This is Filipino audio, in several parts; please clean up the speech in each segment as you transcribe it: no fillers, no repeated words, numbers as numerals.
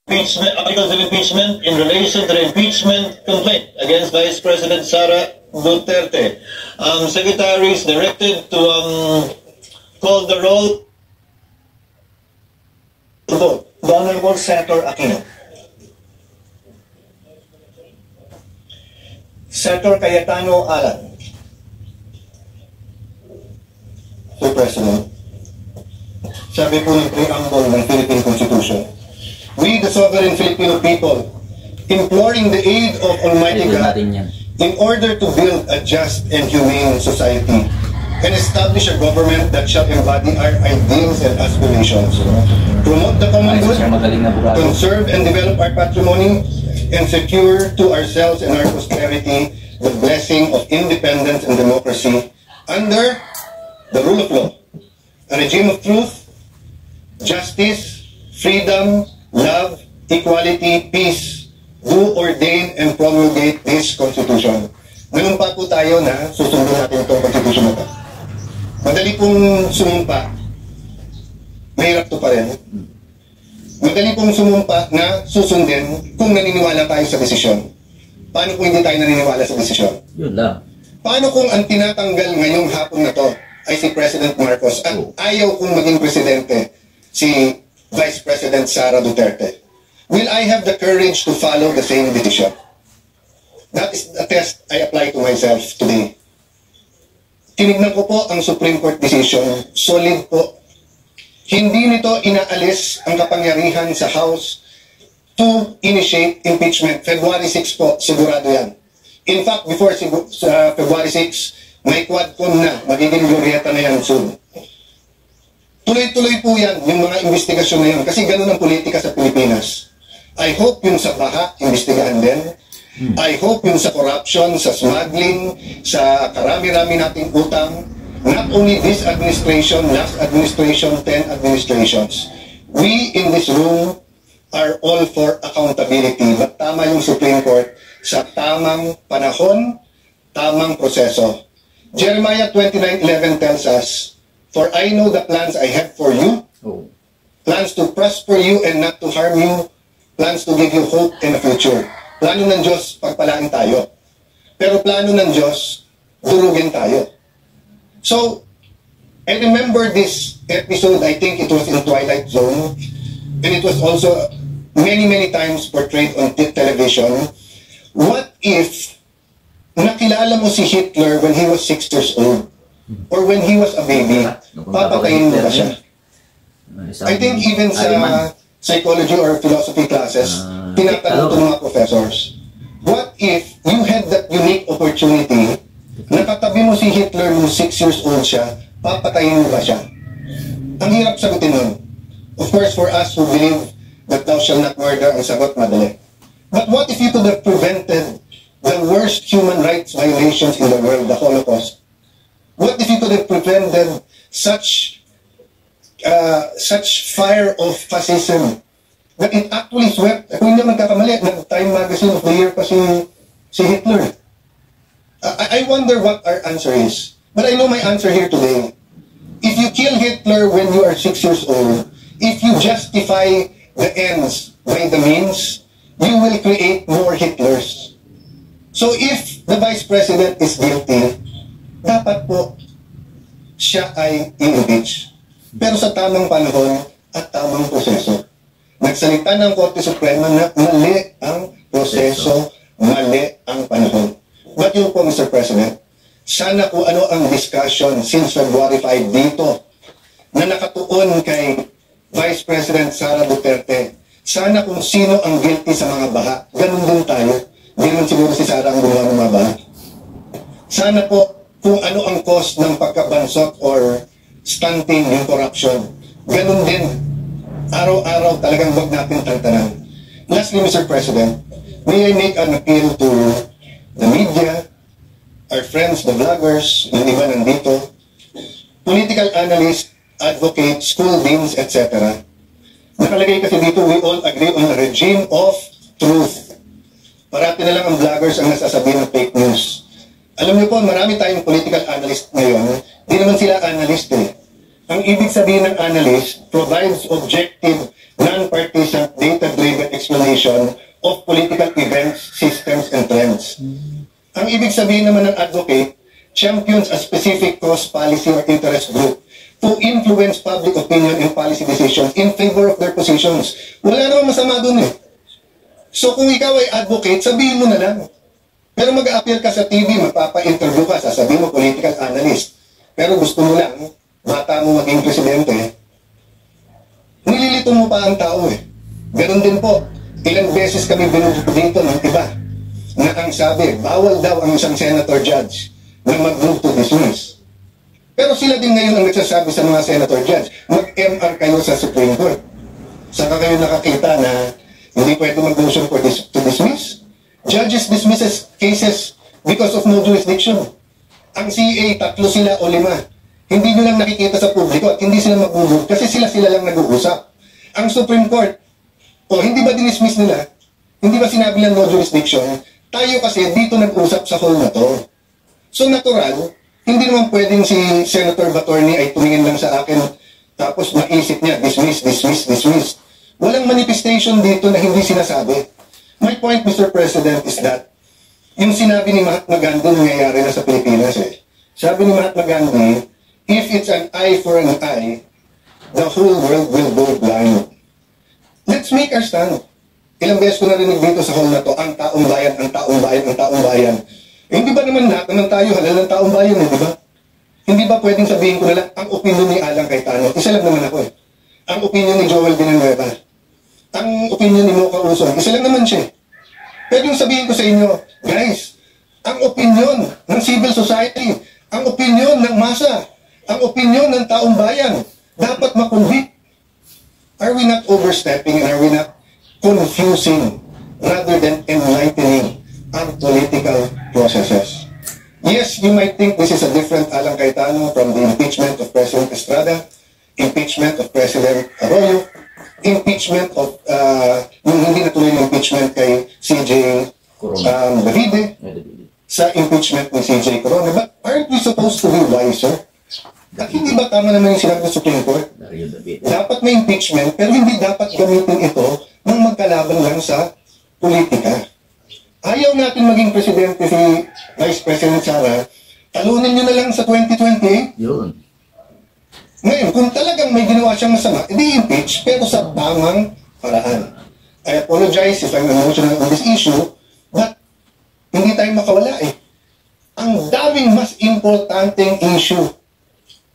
articles of impeachment in relation to the impeachment complaint against Vice President Sara Duterte. Secretary is directed to call the roll. The Honorable Senator Aquino. Senator Cayetano Alan. Sir President, sabi po ng preamble ng Philippine Constitution, we, the sovereign Filipino people, imploring the aid of Almighty God in order to build a just and humane society and establish a government that shall embody our ideals and aspirations, promote the common good, conserve and develop our patrimony, and secure to ourselves and our posterity the blessing of independence and democracy under the rule of law, a regime of truth, justice, freedom, love, equality, peace, do ordain and promulgate this Constitution. Nanumpa po tayo na susundin natin itong Constitution na ito. Madali pong sumumpa, mahirap to pa rin. Madali pong sumumpa na susundin kung naniniwala tayo sa desisyon. Paano kung hindi tayo naniniwala sa desisyon? Yun lang. Paano kung ang tinatanggal ngayong hapon na to ay si President Marcos at ayaw kong maging presidente si Vice President Sara Duterte? Will I have the courage to follow the same decision? That is a test I apply to myself today. Tinignan ko po ang Supreme Court decision, solid po. Hindi nito inaalis ang kapangyarihan sa House to initiate impeachment. February 6 po, sigurado yan. In fact, before February 6, may quadcom na, magiging glorieta na yan soon. Tuloy-tuloy po yan, yung mga investigasyon na yan, kasi ganun ang politika sa Pilipinas. I hope yung sa baha, investigahan din. I hope yung sa corruption, sa smuggling, sa karami-rami nating utang, not only this administration, last administration, 10 administrations. We in this room are all for accountability. But tama yung Supreme Court sa tamang panahon, tamang proseso. Jeremiah 29:11 tells us, "For I know the plans I have for you, plans to prosper you and not to harm you, plans to give you hope in the future." Plano ng Diyos, pagpalain tayo. Pero plano ng Diyos, durugin tayo. So, I remember this episode, I think it was in Twilight Zone, and it was also many times portrayed on television. What if nakilala mo si Hitler when he was 6 years old? Or when he was a baby, papatayin mo ba siya? I think even sa psychology or philosophy classes, tinatanong ito ng mga professors. What if you had that unique opportunity, nakatabi mo si Hitler nung 6 years old siya, papatayin mo ba siya? Ang hirap sagutin nun. Of course, for us who believe that thou shall not murder, ang sagot madali. But what if you could have prevented the worst human rights violations in the world, the Holocaust? What if you could have prevented such fire of fascism that it actually swept, kung hindi nagkakamali, nag-Time Magazine of the Year pa si Hitler. I wonder what our answer is. But I know my answer here today. If you kill Hitler when you are 6 years old, if you justify the ends by the means, you will create more Hitlers. So if the Vice President is guilty, dapat po siya ay i-impeach. Pero sa tamang panahon at tamang proseso. Nagsalita ng Korte Suprema na mali ang proseso, mali ang panahon. But yun po, Mr. President, sana kung ano ang discussion since February 5 dito na nakatuon kay Vice President Sara Duterte, sana kung sino ang guilty sa mga baha, ganun din tayo. Hindi naman siguro si Sara ang gumawa ng mga baha. Sana po kung ano ang cause ng pagkabansot or stunting yung corruption, ganun din. Araw-araw talagang wag natin tantanan. Lastly, Mr. President, may I make an appeal to the media, our friends, the vloggers, yung iba nandito, political analysts, advocates, school deans, etc. Nakalagay kasi dito, we all agree on a regime of truth. Parati na lang ang vloggers ang nasasabi ng fake news. Alam niyo po, marami tayong political analyst ngayon, di naman sila analyst eh. Ang ibig sabihin ng analyst provides objective non-partisan, data-driven explanation of political events, systems, and trends. Ang ibig sabihin naman ng advocate, champions a specific cause, policy, or interest group to influence public opinion and policy decisions in favor of their positions. Wala namang masama dun eh. So kung ikaw ay advocate, sabihin mo na lang. Pero mag-a-appear ka sa TV, magpapa-interview ka, sasabihin mo political analyst. Pero gusto mo lang, bata mo maging presidente, nililito mo pa ang tao eh. Ganon din po, ilang beses kami binubuto dito ng iba na ang sabi, bawal daw ang isang senator judge na mag-move to dismiss. Pero sila din ngayon ang nagsasabi sa mga senator judge, mag-MR kayo sa Supreme Court. Saka kayo nakakita na hindi pwede mag-motion to dismiss. Judges dismisses cases because of no jurisdiction. Ang CA, 3 sila o 5. Hindi nyo lang nakikita sa publiko at hindi sila mag-move kasi sila lang nag-uusap. Ang Supreme Court, hindi ba dinismiss nila? Hindi ba sinabi lang no jurisdiction? Tayo kasi dito nag-usap sa hall na to. So natural, hindi naman pwedeng si Senator Batorni ay tumingin lang sa akin tapos maisip niya, dismiss. Walang manifestation dito na hindi sinasabi. My point, Mr. President, is that yung sinabi ni Mahatma Gandhi nangyayari na sa Pilipinas eh. Sabi ni Mahatma Gandhi, if it's an eye for an eye, the whole world will go blind. Let's make our stand. Ilang beses ko narinig dito sa hall na to, ang taong bayan, ang taong bayan, ang taong bayan. Eh, hindi ba naman lahat naman tayo halal ng taong bayan eh, di ba? Hindi ba pwedeng sabihin ko na lang, ang opinion ni Alan Cayetano, isa lang naman ako eh. Ang opinion ni Joel Villanueva, ang opinion ni Mocha Uson, isa lang naman siya. Pero yung sabihin ko sa inyo, guys, ang opinion ng civil society, ang opinion ng masa, ang opinion ng taong bayan, dapat makonvict. Are we not overstepping and are we not confusing rather than enlightening our political processes? Yes, you might think this is a different Alan Cayetano from the impeachment of President Estrada, impeachment of President Arroyo, impeachment of yung hindi natuloy ng impeachment kay CJ Davide, sa impeachment ni CJ Corona. But aren't we supposed to be wiser? At hindi ba tama naman yung sinabi ng Supreme Court? Dapat may impeachment, pero hindi dapat gamitin ito ng magkalaban lang sa politika. Ayaw natin maging presidente si Vice President Sara, talunin nyo na lang sa 2028. Yun. Ngayon, kung talagang may ginawa siyang masama, edi impeach, pero sa tamang paraan. I apologize if I'm emotional on this issue, but hindi tayo makawala eh. Ang daming mas importanteng issue,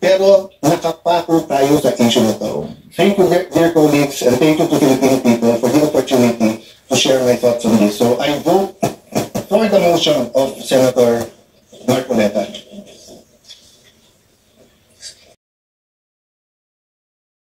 pero nakapako tayo sa issue na to. Thank you, dear colleagues, and thank you to Filipino people for the opportunity to share my thoughts on this. So I vote for the motion of Senator